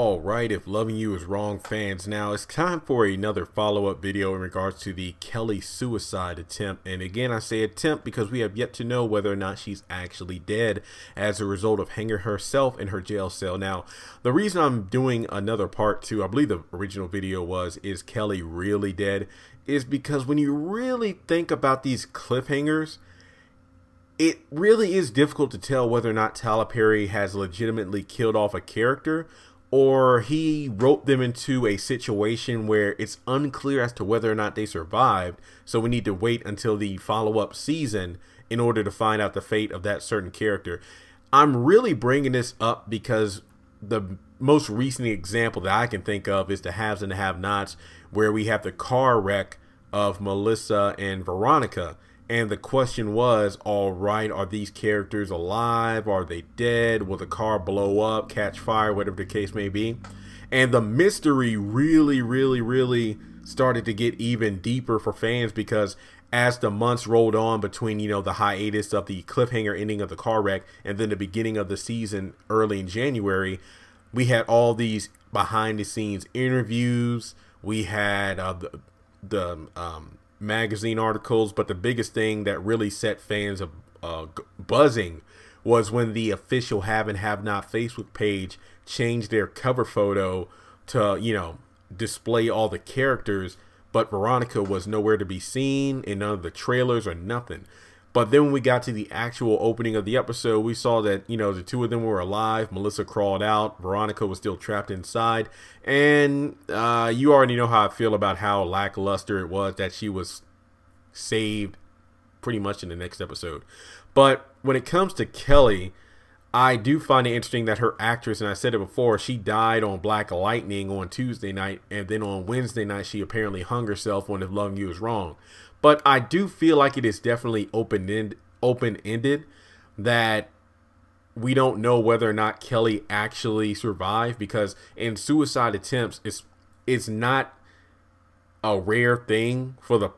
All right, if loving you is wrong, fans, now it's time for another follow-up video in regards to the Kelly suicide attempt. And again, I say attempt because we have yet to know whether or not she's actually dead as a result of hanging herself in her jail cell. Now, the reason I'm doing another part two, I believe the original video was, is Kelly really dead, is because when you really think about these cliffhangers, it really is difficult to tell whether or not Tyler Perry has legitimately killed off a character, or he wrote them into a situation where it's unclear as to whether or not they survived. So we need to wait until the follow-up season in order to find out the fate of that certain character. I'm really bringing this up because the most recent example that I can think of is the haves and the have-nots, where we have the car wreck of Melissa and Veronica. And the question was, all right, are these characters alive? Are they dead? Will the car blow up, catch fire, whatever the case may be? And the mystery really started to get even deeper for fans, because as the months rolled on between, the hiatus of the cliffhanger ending of the car wreck and then the beginning of the season early in January, we had all these behind the scenes interviews. We had the magazine articles, but the biggest thing that really set fans buzzing was when the official Have and Have Not Facebook page changed their cover photo to, display all the characters, but Veronica was nowhere to be seen in none of the trailers or nothing. But then when we got to the actual opening of the episode, we saw that, the two of them were alive. Melissa crawled out. Veronica was still trapped inside. And you already know how I feel about how lackluster it was that she was saved pretty much in the next episode. But when it comes to Kelly, I do find it interesting that her actress, and I said it before, she died on Black Lightning on Tuesday night. And then on Wednesday night, she apparently hung herself on If Loving You Is Wrong. But I do feel like it is definitely open-ended, that we don't know whether or not Kelly actually survived, because in suicide attempts, it's not a rare thing for the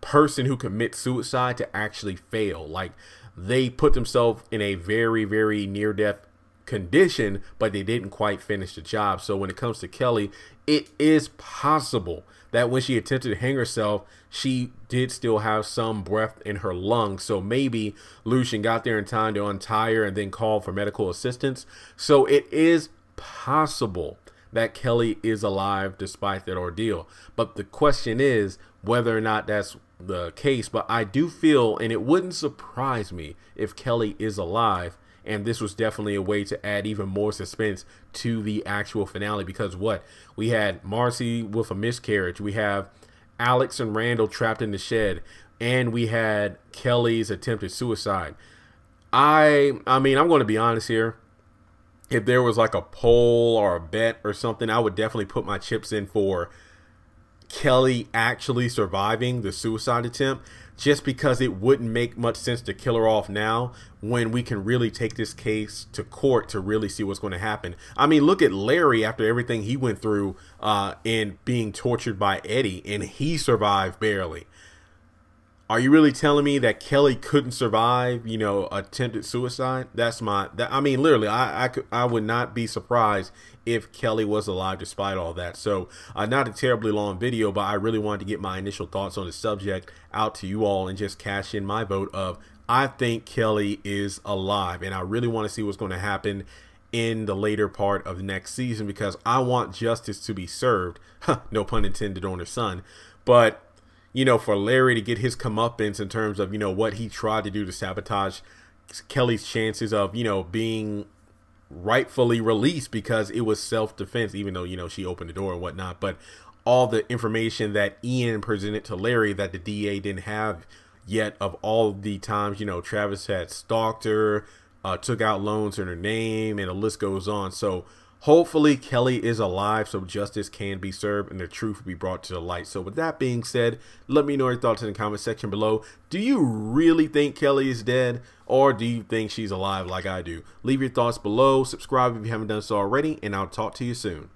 person who commits suicide to actually fail. Like, they put themselves in a very near-death condition, but they didn't quite finish the job. So when it comes to Kelly, it is possible that when she attempted to hang herself, she did still have some breath in her lungs. So maybe Lucian got there in time to untie her and then call for medical assistance. So it is possible that Kelly is alive despite that ordeal. But the question is whether or not that's the case. But I do feel, and it wouldn't surprise me if Kelly is alive, and this was definitely a way to add even more suspense to the actual finale, because we had Marcy with a miscarriage, we have Alex and Randall trapped in the shed, and we had Kelly's attempted suicide. I mean, I'm going to be honest here. If there was like a poll or a bet or something, I would definitely put my chips in for Kelly actually surviving the suicide attempt, just because it wouldn't make much sense to kill her off now when we can really take this case to court to really see what's going to happen. I mean, look at Larry after everything he went through in being tortured by Eddie, and he survived barely. Are you really telling me that Kelly couldn't survive, attempted suicide? I mean, literally, I would not be surprised if Kelly was alive despite all that. So not a terribly long video, but I really wanted to get my initial thoughts on the subject out to you all and just cash in my vote of, I think Kelly is alive, and I really want to see what's going to happen in the later part of the next season, because I want justice to be served. No pun intended on her son. But for Larry to get his comeuppance in terms of, what he tried to do to sabotage Kelly's chances of, being rightfully released, because it was self-defense, even though, she opened the door and whatnot. But all the information that Ian presented to Larry that the DA didn't have yet, of all the times, Travis had stalked her, took out loans in her name, and the list goes on. So hopefully Kelly is alive so justice can be served and the truth will be brought to the light. So with that being said, let me know your thoughts in the comment section below. Do you really think Kelly is dead, or do you think she's alive like I do? Leave your thoughts below. Subscribe if you haven't done so already, and I'll talk to you soon.